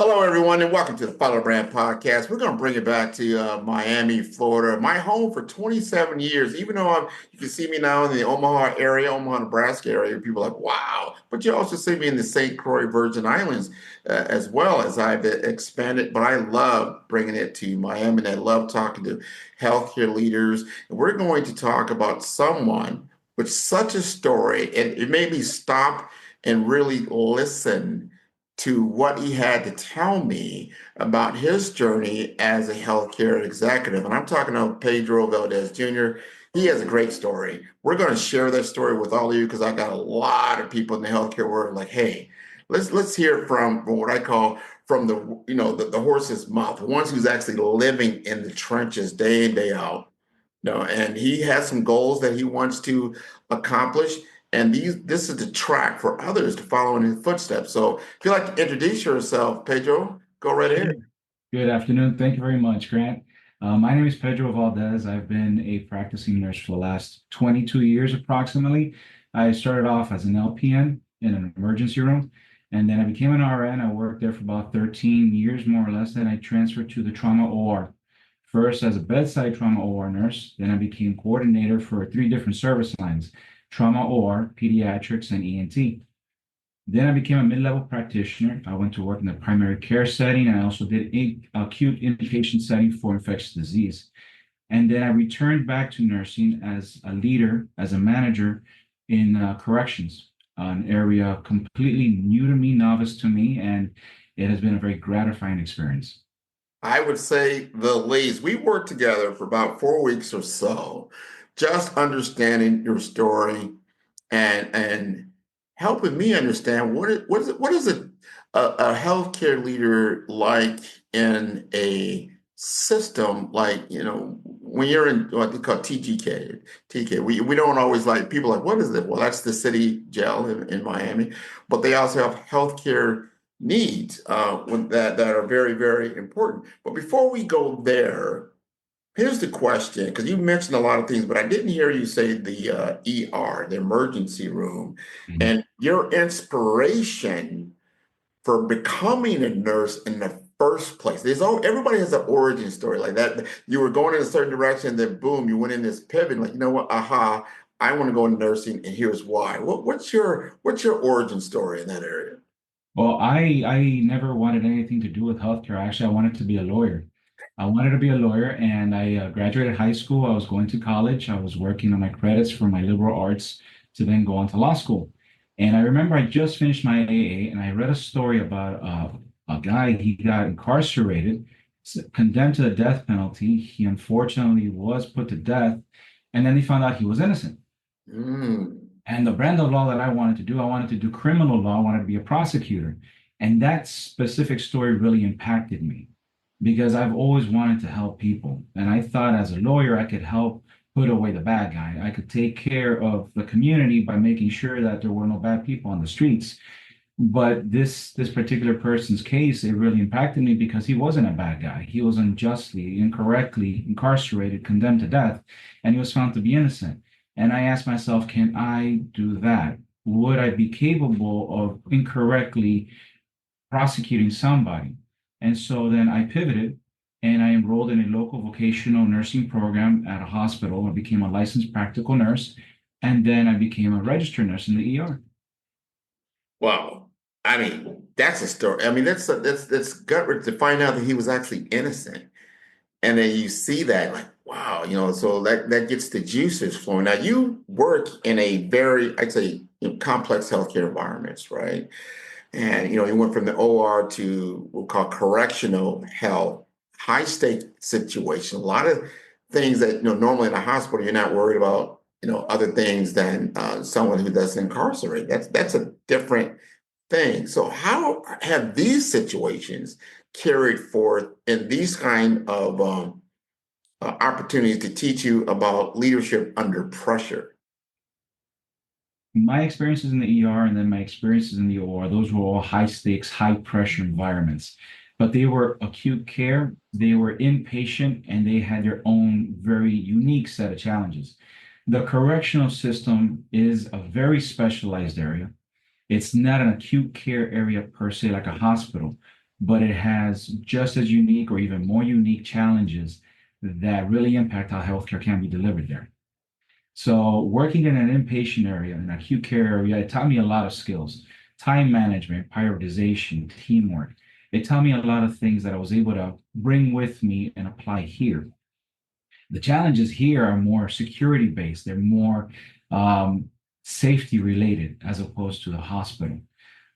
Hello, everyone, and welcome to the Follow Brand Podcast. We're going to bring it back to Miami, Florida, my home for 27 years. Even though you can see me now in the Omaha area, Omaha, Nebraska area, people are like, wow. But you also see me in the St. Croix Virgin Islands as well as I've expanded. But I love bringing it to Miami, and I love talking to healthcare leaders. And we're going to talk about someone with such a story, and it made me stop and really listen to what he had to tell me about his journey as a healthcare executive. And I'm talking about Pedro Valdes Jr. He has a great story. We're going to share that story with all of you because I got a lot of people in the healthcare world like, hey, let's hear from what I call from the horse's mouth, the ones who's actually living in the trenches day in, day out. No, and he has some goals that he wants to accomplish. And this is the track for others to follow in his footsteps. So if you'd like to introduce yourself, Pedro, go right ahead. Good afternoon. Thank you very much, Grant. My name is Pedro Valdes. I've been a practicing nurse for the last 22 years approximately. I started off as an LPN in an emergency room, and then I became an RN. I worked there for about 13 years, more or less. Then I transferred to the trauma OR, first as a bedside trauma OR nurse. Then I became coordinator for three different service lines: trauma OR, pediatrics, and ENT. Then I became a mid-level practitioner. I went to work in the primary care setting, and I also did acute inpatient setting for infectious disease. And then I returned back to nursing as a leader, as a manager in corrections, an area completely new to me, novice to me, and it has been a very gratifying experience. I would say the least. We worked together for about 4 weeks or so, just understanding your story and helping me understand what is a healthcare leader like in a system like when you're in what they call TGK. We don't always like people like what is it? Well, that's the city jail in Miami, but they also have healthcare needs that are very, very important. But before we go there, here's the question, because you mentioned a lot of things, but I didn't hear you say the ER, the emergency room, Mhm. and your inspiration for becoming a nurse in the first place. Everybody has an origin story like that. You were going in a certain direction, then boom, you went in this pivot, like, you know what, aha, I want to go into nursing, and here's why. What's your origin story in that area? Well, I never wanted anything to do with healthcare. Actually, I wanted to be a lawyer. I wanted to be a lawyer, and I graduated high school. I was going to college. I was working on my credits for my liberal arts to then go on to law school. And I remember I just finished my AA, and I read a story about a guy. He got incarcerated, condemned to the death penalty. He unfortunately was put to death, and then he found out he was innocent. Mm. And the brand of law that I wanted to do criminal law, I wanted to be a prosecutor. And that specific story really impacted me because I've always wanted to help people. And I thought as a lawyer, I could help put away the bad guy. I could take care of the community by making sure that there were no bad people on the streets. But this particular person's case, it really impacted me because he wasn't a bad guy. He was unjustly, incorrectly incarcerated, condemned to death, and he was found to be innocent. And I asked myself, can I do that? Would I be capable of incorrectly prosecuting somebody? And so then I pivoted and I enrolled in a local vocational nursing program at a hospital. I became a licensed practical nurse, and then I became a registered nurse in the ER. Wow. I mean, that's a story. I mean, that's gut wrenching to find out that he was actually innocent. And then you see that, like, wow, so that gets the juices flowing. Now you work in a very, I'd say, complex healthcare environments, right? And you went from the OR to what we'll call correctional health, high stake situation. A lot of things that normally in a hospital you're not worried about. Other things than someone who does incarcerate. That's a different thing. So how have these situations carried forth in these kind of opportunities to teach you about leadership under pressure? My experiences in the ER and then my experiences in the OR, those were all high stakes, high pressure environments. But they were acute care, they were inpatient, and they had their own very unique set of challenges. The correctional system is a very specialized area. It's not an acute care area per se, like a hospital. but it has just as unique or even more unique challenges that really impact how healthcare can be delivered there. So working in an inpatient area, an acute care area, it taught me a lot of skills, time management, prioritization, teamwork. It taught me a lot of things that I was able to bring with me and apply here. The challenges here are more security based. They're more safety related as opposed to the hospital.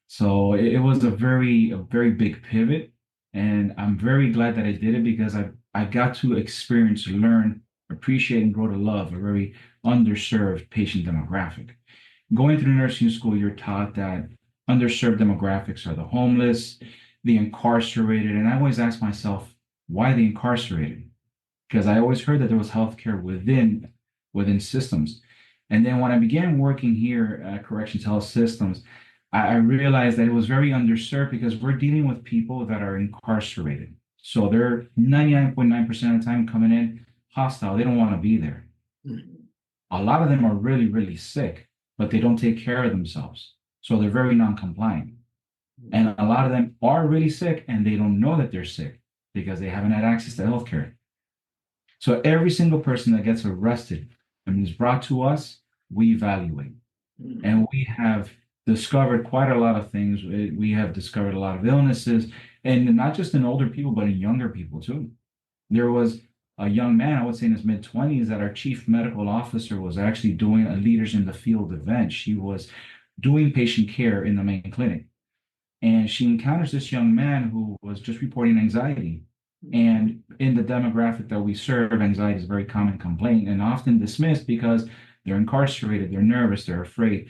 So it was a very big pivot, and I'm very glad that I did it because I got to experience, learn, appreciate, and grow to love a very underserved patient demographic. Going through nursing school, you're taught that underserved demographics are the homeless, the incarcerated, and I always ask myself, why the incarcerated? Because I always heard that there was healthcare within systems. And then when I began working here at Corrections Health Systems, I realized that it was very underserved because we're dealing with people that are incarcerated. So they're 99.9% of the time coming in hostile. They don't want to be there. Mhm. A lot of them are really, really sick, but they don't take care of themselves. So they're very non-compliant. And a lot of them are really sick and they don't know that they're sick because they haven't had access to healthcare. So every single person that gets arrested and is brought to us, we evaluate. Mhm. And we have discovered quite a lot of things. We have discovered a lot of illnesses, and not just in older people, but in younger people too. There was a young man, I would say in his mid 20s, that our chief medical officer was actually doing a Leaders in the Field event. She was doing patient care in the main clinic. And she encounters this young man who was just reporting anxiety. And in the demographic that we serve, anxiety is a very common complaint and often dismissed because they're incarcerated, they're nervous, they're afraid.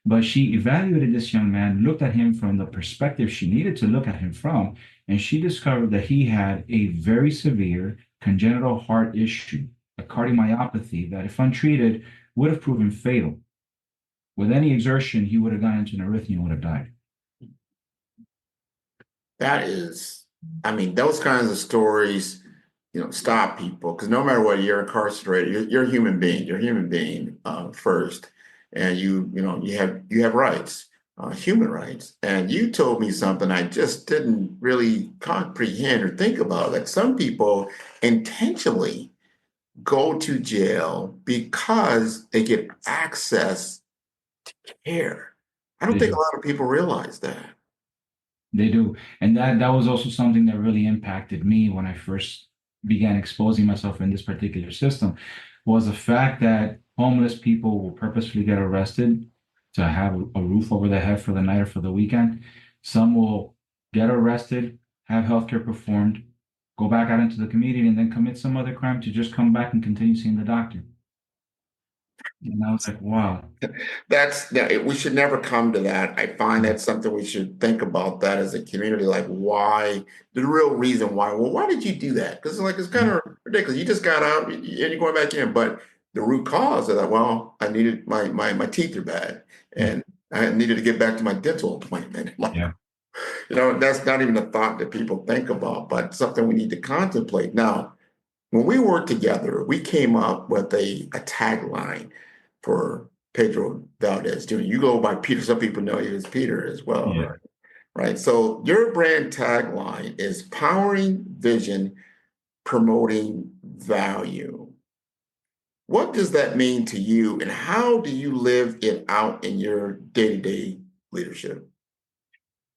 But she evaluated this young man, looked at him from the perspective she needed to look at him from, and she discovered that he had a very severe congenital heart issue, a cardiomyopathy that, if untreated, would have proven fatal. With any exertion, he would have gone into an arrhythmia and would have died. That is, I mean, those kinds of stories, stop people because no matter what, you're incarcerated. You're a human being. You're a human being first, and you have rights, human rights. And you told me something I just didn't really comprehend or think about. That some people intentionally go to jail because they get access to care. I don't They think a do. lot of people realize that. They do. And that was also something that really impacted me when I first began exposing myself in this particular system was the fact that homeless people will purposefully get arrested to have a roof over their head for the night or for the weekend. Some will get arrested, have healthcare performed, go back out into the community, and then commit some other crime to just come back and continue seeing the doctor. And I was like, wow. We should never come to that. I find that's something we should think about that as a community. Like, why? The real reason why. Well, why did you do that? Because it's kind of ridiculous. You just got out and you're going back in. But the root cause of that, well, I needed my teeth are bad, Yeah. and I needed to get back to my dental appointment. Like, Yeah. that's not even a thought that people think about, but something we need to contemplate. Now, when we worked together, we came up with a tagline for Pedro Valdes Jr. You go by Peter. Some people know you as Peter as well, Yeah. right? Right. So your brand tagline is powering vision, promoting value. What does that mean to you, and how do you live it out in your day-to-day leadership?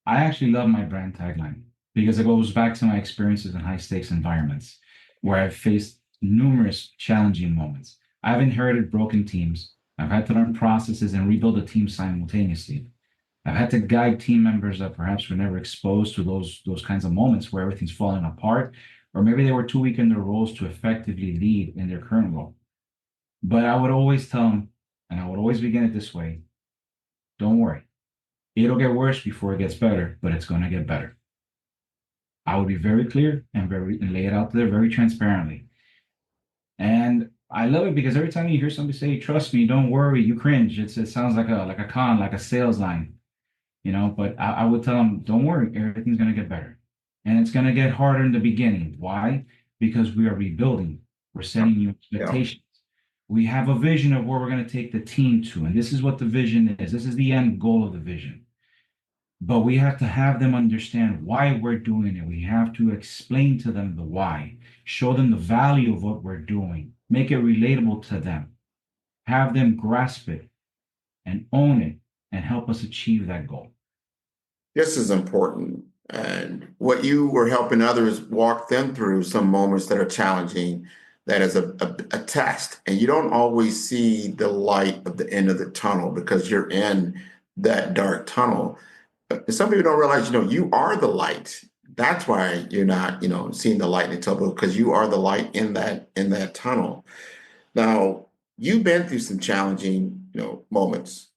I actually love my brand tagline because it goes back to my experiences in high stakes environments where I've faced numerous challenging moments. I've inherited broken teams. I've had to learn processes and rebuild a team simultaneously. I've had to guide team members that perhaps were never exposed to those kinds of moments where everything's falling apart, or maybe they were too weak in their roles to effectively lead in their current role. But I would always tell them, and I would always begin it this way, don't worry. It'll get worse before it gets better, but it's going to get better. I would be very clear and lay it out there very transparently. And I love it because every time you hear somebody say, "Trust me, don't worry," you cringe. It sounds like a con, like a sales line, But I would tell them, "Don't worry, everything's gonna get better, and it's gonna get harder in the beginning. Why? Because we are rebuilding. We're setting new Yeah. expectations. We have a vision of where we're gonna take the team to, and this is what the vision is. This is the end goal of the vision. but we have to have them understand why we're doing it. We have to explain to them the why, show them the value of what we're doing, make it relatable to them, have them grasp it and own it and help us achieve that goal. This is important. And what you were helping others walk them through some moments that are challenging, that is a test. And you don't always see the light of the end of the tunnel because you're in that dark tunnel. But some people don't realize, you are the light. That's why you're not, seeing the light in the tunnel because you are the light in that tunnel. Now, you've been through some challenging, moments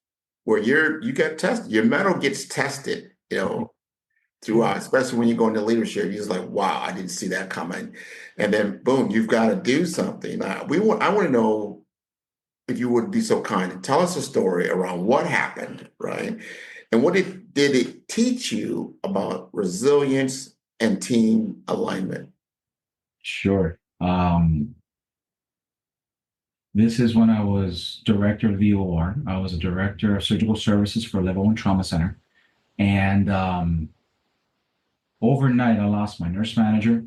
where you get tested, your metal gets tested, throughout, especially when you go into leadership. You're just like, wow, I didn't see that coming. And then boom, you've got to do something. I want to know if you would be so kind and tell us a story around what happened, right? And what did it teach you about resilience and team alignment? Sure. This is when I was director of the OR. I was a director of surgical services for Level 1 Trauma Center. And overnight, I lost my nurse manager.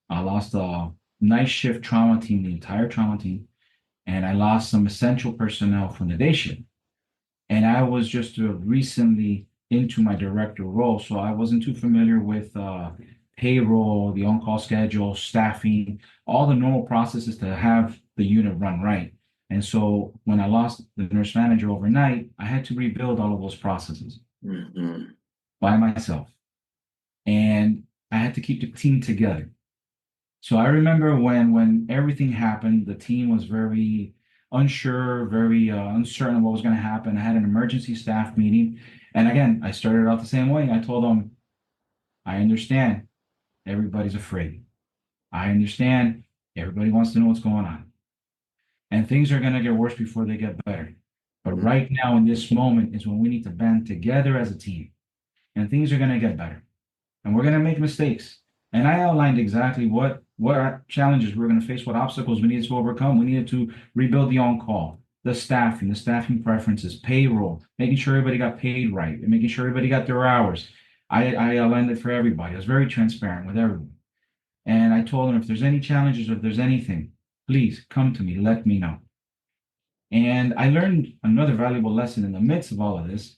I lost the night shift trauma team, the entire trauma team. And I lost some essential personnel from the day shift. And I was just recently into my director role, so I wasn't too familiar with payroll, the on-call schedule, staffing, all the normal processes to have the unit run right. And so when I lost the nurse manager overnight, I had to rebuild all of those processes Mhm. by myself. And I had to keep the team together. So I remember when everything happened, the team was very unsure, very uncertain of what was going to happen. I had an emergency staff meeting, and again, I started out the same way. I told them, I understand everybody's afraid. I understand everybody wants to know what's going on, and things are going to get worse before they get better. But right now, in this moment, is when we need to band together as a team, and things are going to get better. And we're going to make mistakes. And I outlined exactly what challenges we are going to face, what obstacles we needed to overcome. We needed to rebuild the on-call, the staffing preferences, payroll, making sure everybody got paid right, and making sure everybody got their hours. I outlined it for everybody. I was very transparent with everyone. And I told them if there's any challenges or if there's anything, please come to me, let me know. And I learned another valuable lesson in the midst of all of this.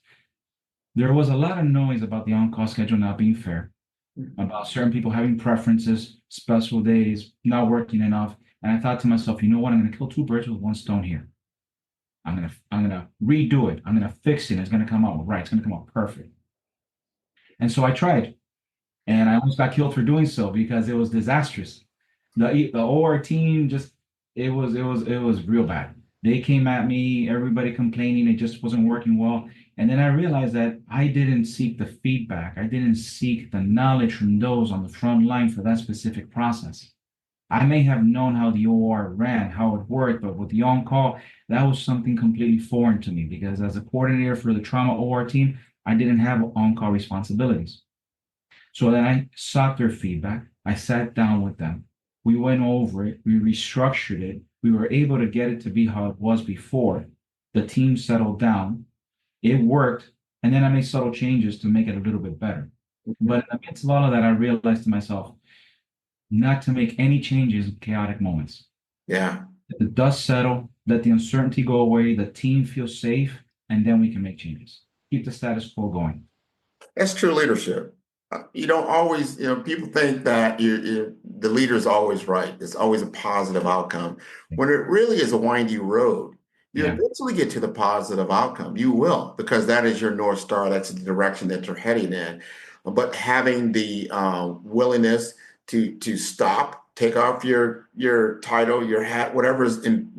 There was a lot of noise about the on-call schedule not being fair, about certain people having preferences, special days, not working enough. And I thought to myself, you know what? I'm going to kill two birds with one stone here. I'm gonna redo it. I'm gonna fix it. It's gonna come out right. It's gonna come out perfect. And so I tried, and I almost got killed for doing so because it was disastrous. The OR team just it was real bad. They came at me, everybody complaining it just wasn't working well. And then I realized that I didn't seek the feedback. I didn't seek the knowledge from those on the front line for that specific process. I may have known how the OR ran, how it worked, but with the on-call, that was something completely foreign to me because as a coordinator for the trauma OR team, I didn't have on-call responsibilities. So then I sought their feedback. I sat down with them. We went over it. We restructured it. We were able to get it to be how it was before. The team settled down. It worked. And then I made subtle changes to make it a little bit better. But in the midst of all of that, I realized to myself not to make any changes in chaotic moments. Yeah. Let the dust settle, let the uncertainty go away, the team feels safe, and then we can make changes. Keep the status quo going. That's true leadership. You don't always, people think that the leader is always right. It's always a positive outcome when it really is a windy road. You Yeah. eventually get to the positive outcome. You will, because that is your North Star. That's the direction that you're heading in. But having the willingness to stop, take off your title, your hat, whatever's in,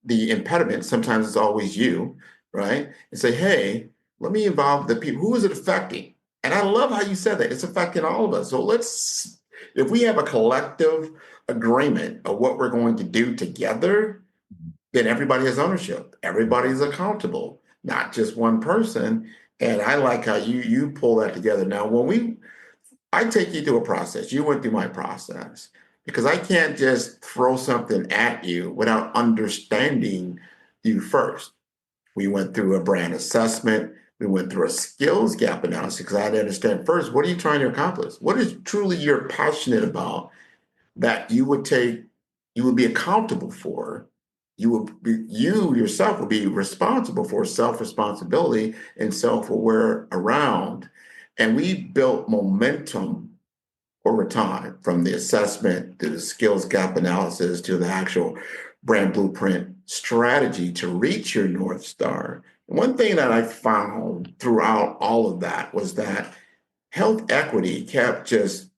the impediment. Sometimes it's always you, right? And say, hey, let me involve the people. Who is it affecting? And I love how you said that. It's affecting all of us. So if we have a collective agreement of what we're going to do together, then everybody has ownership. Everybody's accountable, not just one person. And I like how you pull that together. Now, I take you through a process. You went through my process because I can't just throw something at you without understanding you first. We went through a brand assessment. We went through a skills gap analysis because I had to understand first, what are you trying to accomplish? What is truly you're passionate about that you would be accountable for? You yourself would be responsible for self-responsibility and self-aware around. And we built momentum over time from the assessment to the skills gap analysis to the actual brand blueprint strategy to reach your North Star. One thing that I found throughout all of that was that health equity kept just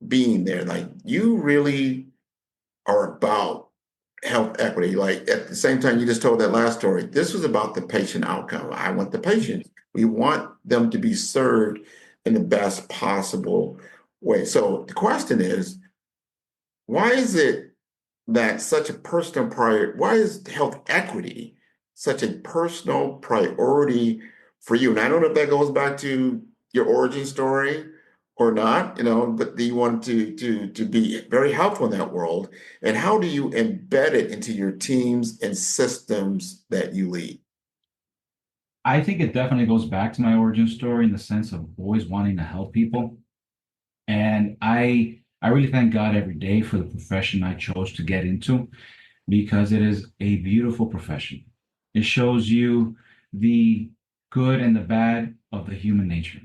being there. Like you really are about health equity. Like at the same time, you just told that last story. This was about the patient outcome. I want the patients. We want them to be served in the best possible way. So the question is, why is it that such a personal priority? Why is health equity such a personal priority for you? And I don't know if that goes back to your origin story or not, but do you want to be very helpful in that world? And how do you embed it into your teams and systems that you lead? I think it definitely goes back to my origin story in the sense of always wanting to help people. And I really thank God every day for the profession I chose to get into because it is a beautiful profession. It shows you the good and the bad of the human nature.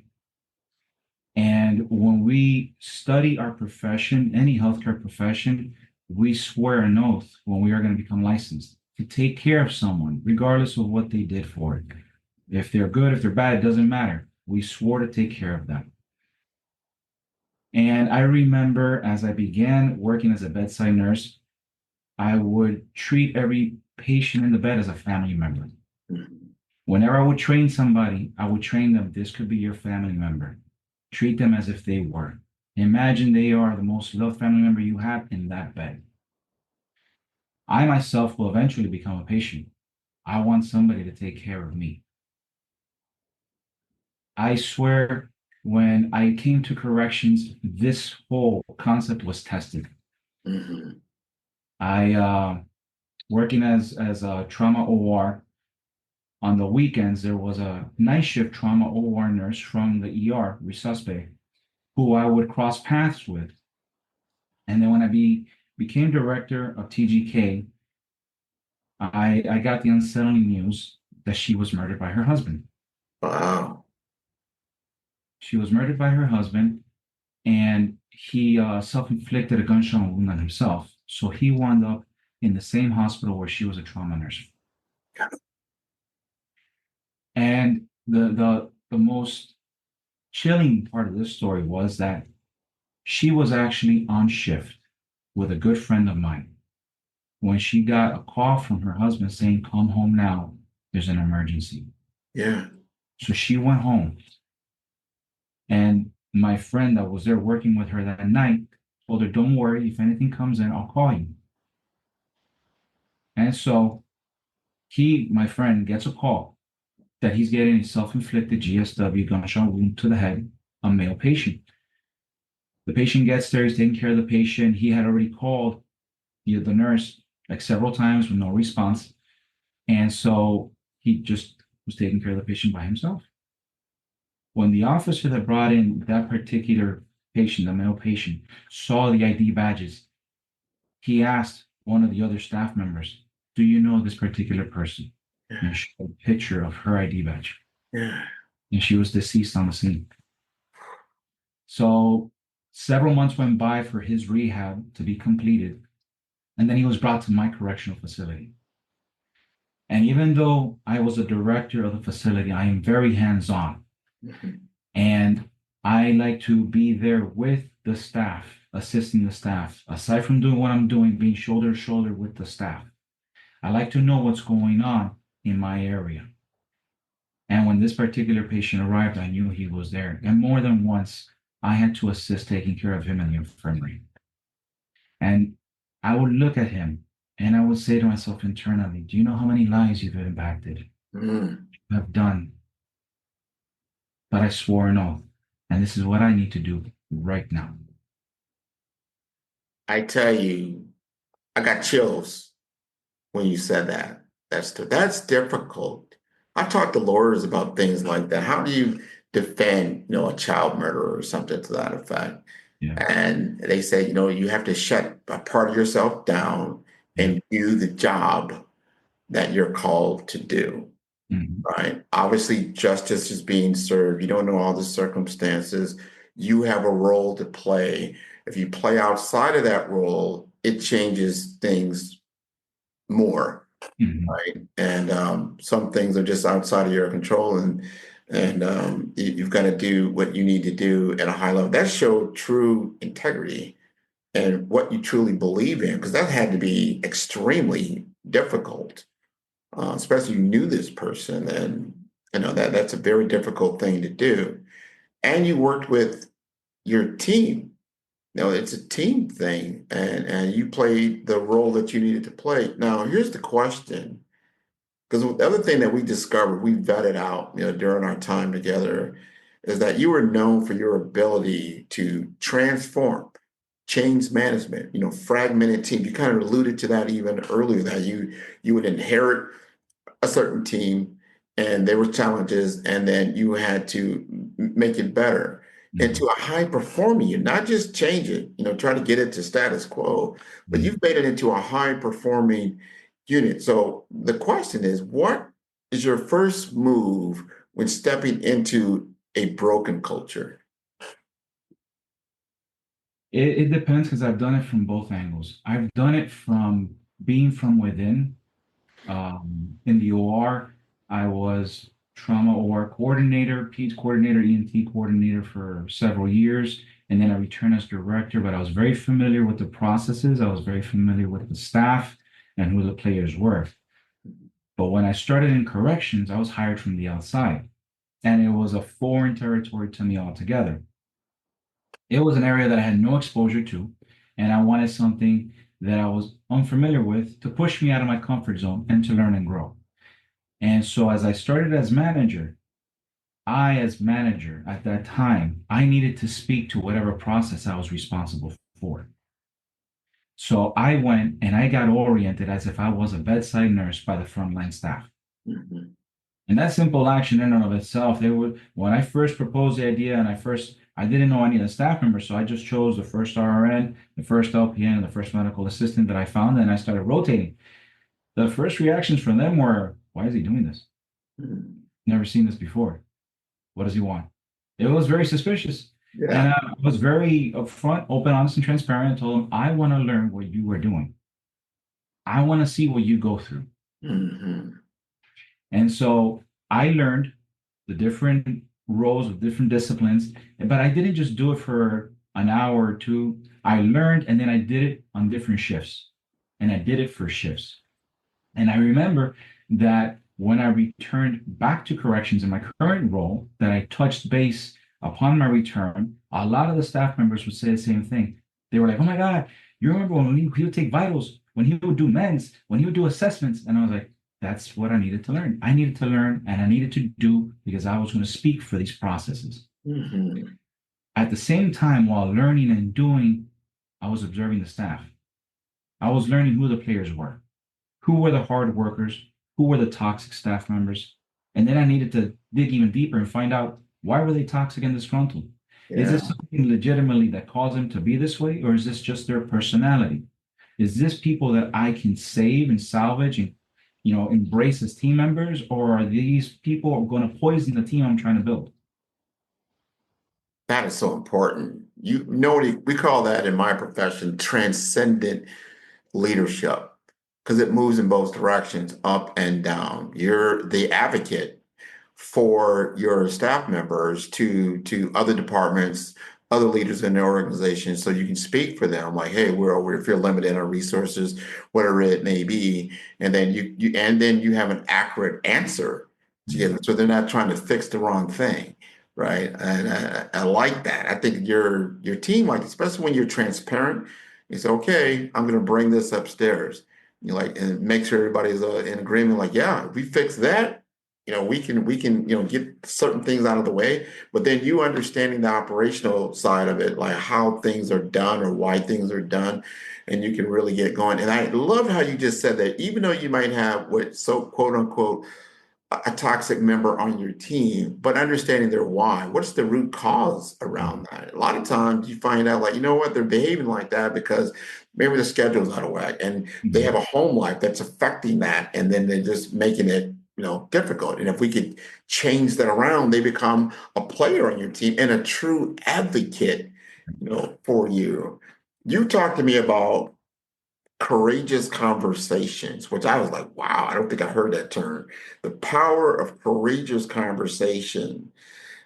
And when we study our profession, any healthcare profession, we swear an oath when we are going to become licensed to take care of someone, regardless of what they did for it. If they're good, if they're bad, it doesn't matter. We swore to take care of them. And I remember as I began working as a bedside nurse, I would treat every patient in the bed as a family member. Whenever I would train somebody, I would train them, this could be your family member. Treat them as if they were. Imagine they are the most loved family member you have in that bed. I myself will eventually become a patient. I want somebody to take care of me. I swear, when I came to corrections, this whole concept was tested. Mhm. I working as a trauma OR on the weekends, there was a night shift trauma OR nurse from the ER, resuscitate, who I would cross paths with. And then when became director of TGK, I got the unsettling news that she was murdered by her husband. Wow. She was murdered by her husband, and he self-inflicted a gunshot wound on himself. So he wound up in the same hospital where she was a trauma nurse. And the most chilling part of this story was that she was actually on shift with a good friend of mine when she got a call from her husband saying, "Come home now. There's an emergency." Yeah. So she went home, and my friend that was there working with her that night told her, "Don't worry. If anything comes in, I'll call you." And so my friend, gets a call that he's getting a self-inflicted GSW gunshot wound to the head, a male patient. The patient gets there, he's taking care of the patient. He had already called the nurse like several times with no response. And so he just was taking care of the patient by himself. When the officer that brought in that particular patient, the male patient, saw the ID badges, he asked one of the other staff members, "Do you know this particular person?" Yeah. And showed a picture of her ID badge. Yeah. And she was deceased on the scene. So several months went by for his rehab to be completed. And then he was brought to my correctional facility. And even though I was a director of the facility, I am very hands on. Mhm. And I like to be there with the staff, assisting the staff. Aside from doing what I'm doing, being shoulder to shoulder with the staff, I like to know what's going on in my area. And when this particular patient arrived, I knew he was there. And more than once, I had to assist taking care of him in the infirmary. And I would look at him and I would say to myself internally, "Do you know how many lives you've impacted, Mm. you have done?" But I swore an oath. And this is what I need to do right now. I tell you, I got chills when you said that. That's difficult I talk to lawyers about things like that. How do you defend, a child murderer or something to that effect? Yeah. And they say, you have to shut a part of yourself down Yeah. and do the job that you're called to do, Mhm. right? Obviously, justice is being served. You don't know all the circumstances. You have a role to play. If you play outside of that role, it changes things more, Mhm. right? And some things are just outside of your control, and you've got to do what you need to do at a high level. That showed true integrity and what you truly believe in, because that had to be extremely difficult, especially you knew this person, and that's a very difficult thing to do. And you worked with your team. It's a team thing, and you played the role that you needed to play. Now, here's the question. Because the other thing that we discovered, we vetted out, during our time together, is that you were known for your ability to transform, change management, fragmented team. You kind of alluded to that even earlier, that you would inherit a certain team and there were challenges, and then you had to make it better into Mhm. a high performing unit, not just change it, try to get it to status quo, but Mhm. you've made it into a high performing unit. So the question is, what is your first move when stepping into a broken culture? It depends because I've done it from both angles. I've done it from being from within. In the OR, I was trauma OR coordinator, PEDS coordinator, ENT coordinator for several years, and then I returned as director. But I was very familiar with the processes. I was very familiar with the staff and who the players were. But when I started in corrections, I was hired from the outside, and it was a foreign territory to me altogether. It was an area that I had no exposure to, and I wanted something that I was unfamiliar with to push me out of my comfort zone and to learn and grow. And so as I started as manager, as manager at that time, I needed to speak to whatever process I was responsible for. So I went and I got oriented as if I was a bedside nurse by the frontline staff. Mhm. And that simple action in and of itself, they would, when I first proposed the idea and I didn't know any of the staff members, so I just chose the first RN, the first LPN, and the first medical assistant that I found, and I started rotating. The first reactions from them were, why is he doing this? Mhm. Never seen this before. What does he want? It was very suspicious. And Yeah. I was very upfront, open, honest, and transparent. I told him, I want to learn what you were doing. I want to see what you go through. Mhm. And so I learned the different roles of different disciplines, but I didn't just do it for an hour or two. I learned and then I did it on different shifts. And I did it for shifts. And I remember that when I returned back to corrections in my current role, that I touched base upon my return, a lot of the staff members would say the same thing. They were like, "Oh my God, you remember when he would take vitals, when he would do meds, when he would do assessments?" And I was like, that's what I needed to learn. I needed to learn and I needed to do because I was going to speak for these processes. Mhm. At the same time, while learning and doing, I was observing the staff. I was learning who the players were. Who were the hard workers? Who were the toxic staff members? And then I needed to dig even deeper and find out why were they toxic and disgruntled? Is Yeah. this something legitimately that caused them to be this way, or is this just their personality? Is this people that I can save and salvage and embrace as team members, or are these people going to poison the team I'm trying to build? That is so important. We call that in my profession transcendent leadership, because it moves in both directions, up and down. You're the advocate for your staff members to other departments, other leaders in the organization, so you can speak for them, like, hey, we feel limited in our resources, whatever it may be, and then you have an accurate answer to give them, so they're not trying to fix the wrong thing. Right. And I like that. I think your team, like, especially when you're transparent, you say, okay, I'm going to bring this upstairs. You like, and make sure everybody's in agreement. Like, yeah, if we fix that, we can get certain things out of the way. But then you understanding the operational side of it, like how things are done or why things are done, and you can really get going. And I love how you just said that, even though you might have what, so quote unquote, a toxic member on your team, but understanding their why. What's the root cause around that? A lot of times you find out, like, you know what, they're behaving like that because maybe the schedule's out of whack and they have Mhm. a home life that's affecting that. And then they're just making it, difficult. And if we could change that around, they become a player on your team and a true advocate, for you. You talked to me about courageous conversations, which I was like, wow, I don't think I heard that term. The power of courageous conversation.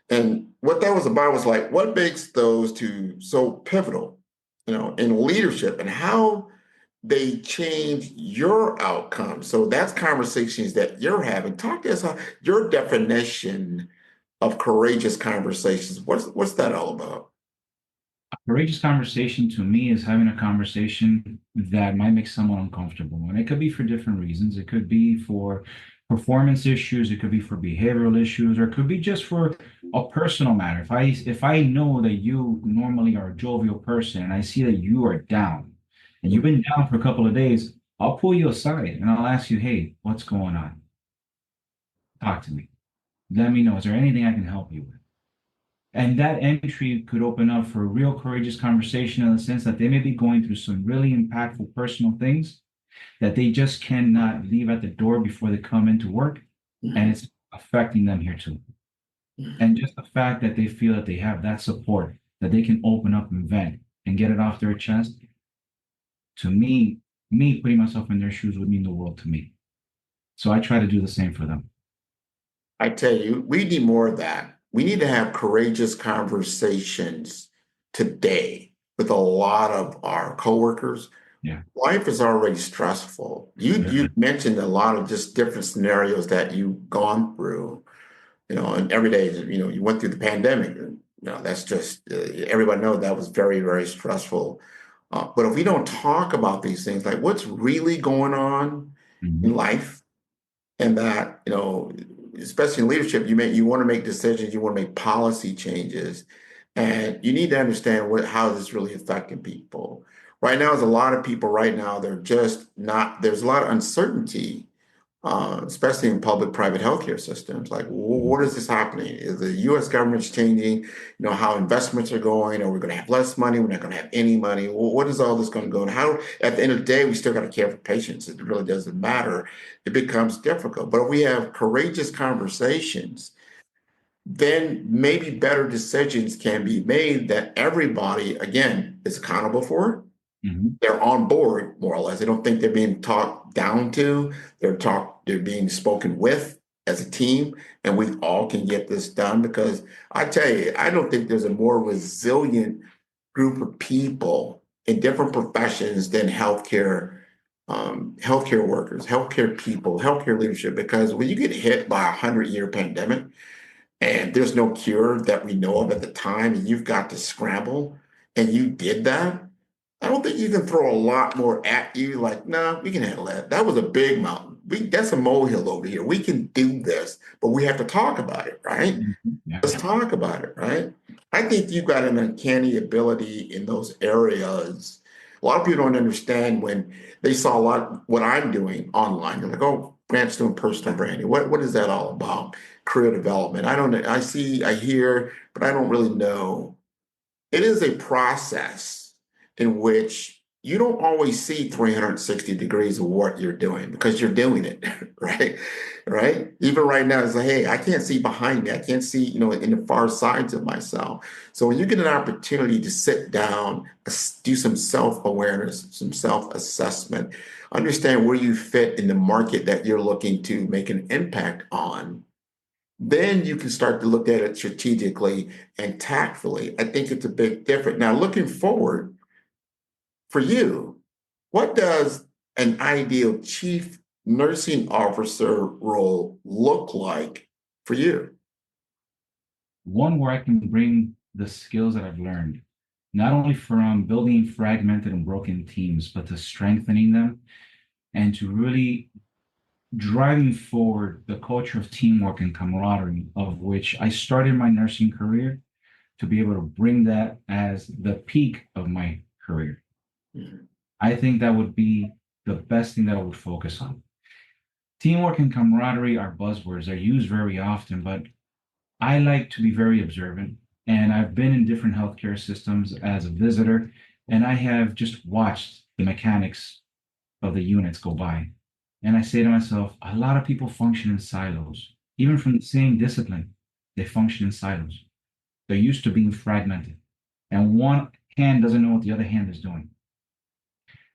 And what that was about was like, what makes those two so pivotal, in leadership and how they change your outcome. So that's conversations that you're having. Talk to us about your definition of courageous conversations. What's that all about? Courageous conversation to me is having a conversation that might make someone uncomfortable. And it could be for different reasons. It could be for performance issues, it could be for behavioral issues, or it could be just for a personal matter. If I know that you normally are a jovial person and I see that you are down and you've been down for a couple of days, I'll pull you aside and I'll ask you, hey, what's going on? Talk to me. Let me know. Is there anything I can help you with? And that entry could open up for a real courageous conversation in the sense that they may be going through some really impactful personal things that they just cannot leave at the door before they come into work. And Mhm. it's affecting them here too. And just the fact that they feel that they have that support, that they can open up and vent and get it off their chest, to me putting myself in their shoes would mean the world to me. So I try to do the same for them. I tell you, we need more of that. We need to have courageous conversations today with a lot of our coworkers. Yeah. Life is already stressful. You Mhm. mentioned a lot of just different scenarios that you've gone through, and every day, you went through the pandemic. And, that's just everybody knows that was very, very stressful. But if we don't talk about these things, like what's really going on in Mhm. life, and that especially in leadership, you want to make decisions, you want to make policy changes, and you need to understand how this is really affecting people right now. There's a lot of people right now, they're just not, there's a lot of uncertainty, especially in public-private healthcare systems. Like, what is this happening? Is the U.S. government's changing, how investments are going? Are we going to have less money? We're not going to have any money. What is all this going to go? And how, at the end of the day, we still got to care for patients. It really doesn't matter. It becomes difficult. But if we have courageous conversations, then maybe better decisions can be made that everybody, again, is accountable for. Mhm. They're on board more or less. They don't think they're being talked down to. They're being spoken with as a team, and we all can get this done because I tell you, I don't think there's a more resilient group of people in different professions than healthcare workers, healthcare people, healthcare leadership. Because when you get hit by 100-year pandemic and there's no cure that we know of at the time, and you've got to scramble, and you did that, I don't think you can throw a lot more at you. Like, no, we can handle that. That was a big mountain. That's a molehill over here. We can do this, but we have to talk about it, right? Mhm. Yeah. Let's talk about it, right? I think you've got an uncanny ability in those areas. A lot of people don't understand when they saw a lot what I'm doing online. They're like, oh, Grant's doing personal branding. What is that all about? Career development. I don't know. I see, I hear, but I don't really know. It is a process in which you don't always see 360 degrees of what you're doing because you're doing it, right? Right? Even right now, it's like, hey, I can't see behind me. I can't see, in the far sides of myself. So when you get an opportunity to sit down, do some self-awareness, some self-assessment, understand where you fit in the market that you're looking to make an impact on, then you can start to look at it strategically and tactfully. I think it's a bit different. Now, looking forward for you, what does an ideal chief nursing officer role look like for you? One where I can bring the skills that I've learned, not only from building fragmented and broken teams, but to strengthening them and to really driving forward the culture of teamwork and camaraderie of which I started my nursing career to be able to bring that as the peak of my career. Mhm. I think that would be the best thing that I would focus on. Teamwork and camaraderie are buzzwords. They're used very often, but I like to be very observant. And I've been in different healthcare systems as a visitor, and I have just watched the mechanics of the units go by. And I say to myself, a lot of people function in silos, even from the same discipline, they function in silos. They're used to being fragmented, and one hand doesn't know what the other hand is doing.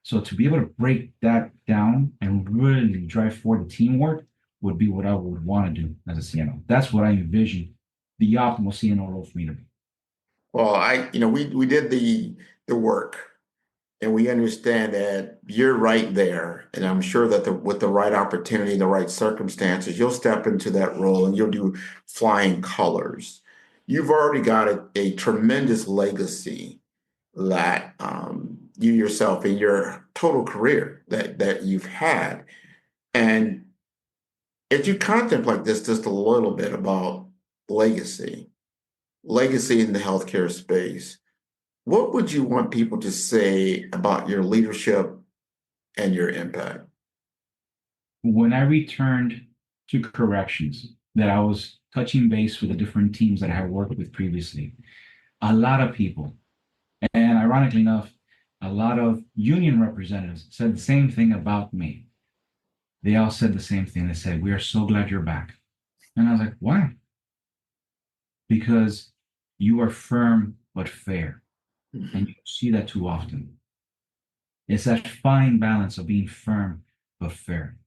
So to be able to break that down and really drive forward the teamwork would be what I would want to do as a CNO. That's what I envision the optimal CNO role for me to be. Well, we did the work, and we understand that you're right there. And I'm sure that with the right opportunity, the right circumstances, you'll step into that role and you'll do flying colors. You've already got a tremendous legacy that you yourself in your total career that you've had. And as you contemplate this just a little bit about legacy, legacy in the healthcare space, what would you want people to say about your leadership and your impact? When I returned to corrections, that I was touching base with the different teams that I had worked with previously, a lot of people, and ironically enough, a lot of union representatives said the same thing about me. They all said the same thing. They said, "We are so glad you're back." And I was like, "Why?" Because you are firm but fair. And you see that too often. It's that fine balance of being firm but fair.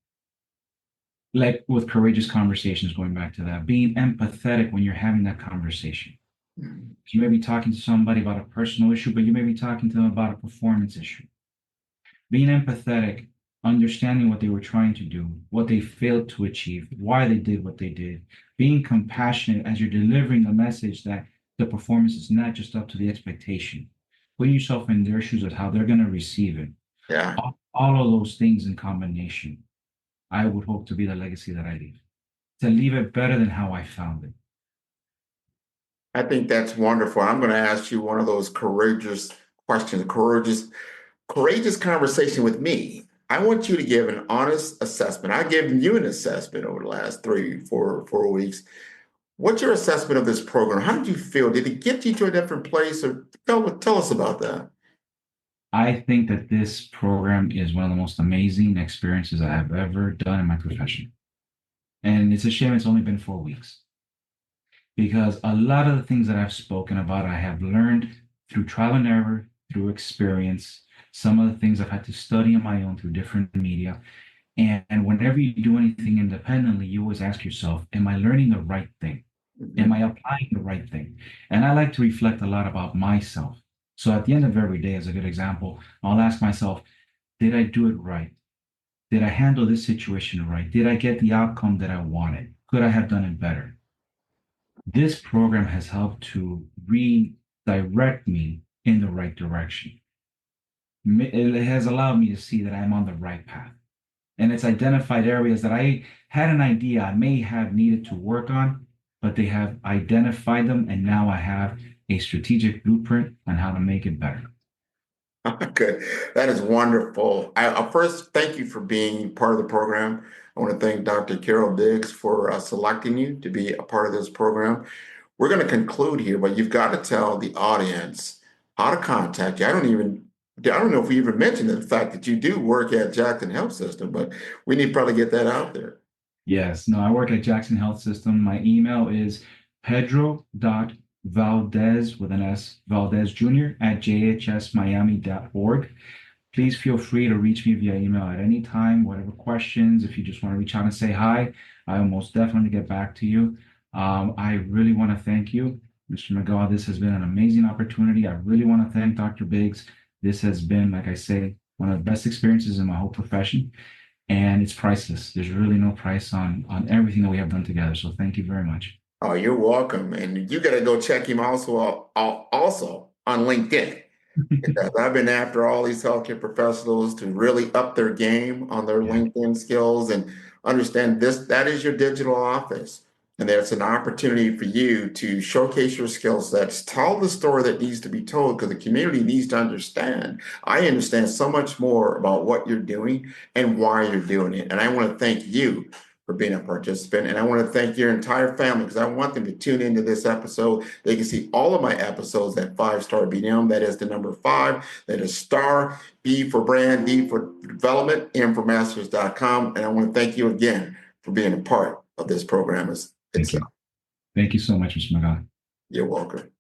Like with courageous conversations, going back to that, being empathetic when you're having that conversation. You may be talking to somebody about a personal issue, but you may be talking to them about a performance issue. Being empathetic, understanding what they were trying to do, what they failed to achieve, why they did what they did, being compassionate as you're delivering a message that the performance is not just up to the expectation. Putting yourself in their shoes of how they're going to receive it. Yeah, All of those things in combination, I would hope to be the legacy that I leave. To leave it better than how I found it. I think that's wonderful. I'm going to ask you one of those courageous questions, courageous conversation with me. I want you to give an honest assessment. I've given you an assessment over the last 3, 4 weeks. What's your assessment of this program? How did you feel? Did it get you to a different place? Or tell us about that. I think that this program is one of the most amazing experiences I have ever done in my profession. And it's a shame it's only been 4 weeks because a lot of the things that I've spoken about, I have learned through trial and error, through experience. Some of the things I've had to study on my own through different media. And whenever you do anything independently, you always ask yourself, am I learning the right thing? Am Mhm. I applying the right thing? And I like to reflect a lot about myself. So at the end of every day, as a good example, I'll ask myself, did I do it right? Did I handle this situation right? Did I get the outcome that I wanted? Could I have done it better? This program has helped to redirect me in the right direction. It has allowed me to see that I'm on the right path. And it's identified areas that I had an idea I may have needed to work on, but they have identified them. And now I have a strategic blueprint on how to make it better. Good. That is wonderful. I first thank you for being part of the program. I want to thank Dr. Carol Diggs for selecting you to be a part of this program. We're going to conclude here, but you've got to tell the audience how to contact you. I don't know if we even mentioned the fact that you do work at Jackson Health System, but we need to probably get that out there. Yes, no, I work at Jackson Health System. My email is pedro.valdez with an S, Valdez Jr. at jhsmiami.org. Please feel free to reach me via email at any time, whatever questions. If you just want to reach out and say hi, I will most definitely get back to you. I really want to thank you, Mr. McGaw. This has been an amazing opportunity. I really want to thank Dr. Biggs. This has been, like I say, one of the best experiences in my whole profession, and it's priceless. There's really no price on everything that we have done together. So thank you very much. Oh, you're welcome. And you got to go check him also on LinkedIn. Because I've been after all these healthcare professionals to really up their game on their Yeah. LinkedIn skills and understand this, that is your digital office. And there's an opportunity for you to showcase your skill sets, tell the story that needs to be told because the community needs to understand. I understand so much more about what you're doing and why you're doing it. And I want to thank you for being a participant. And I want to thank your entire family because I want them to tune into this episode. They can see all of my episodes at 5-Star BDM. That is the number 5. That is star, B for brand, D for development, M for masters.com. And I want to thank you again for being a part of this program Thank itself. you. Thank you so much, Mr. McGowan. You're welcome.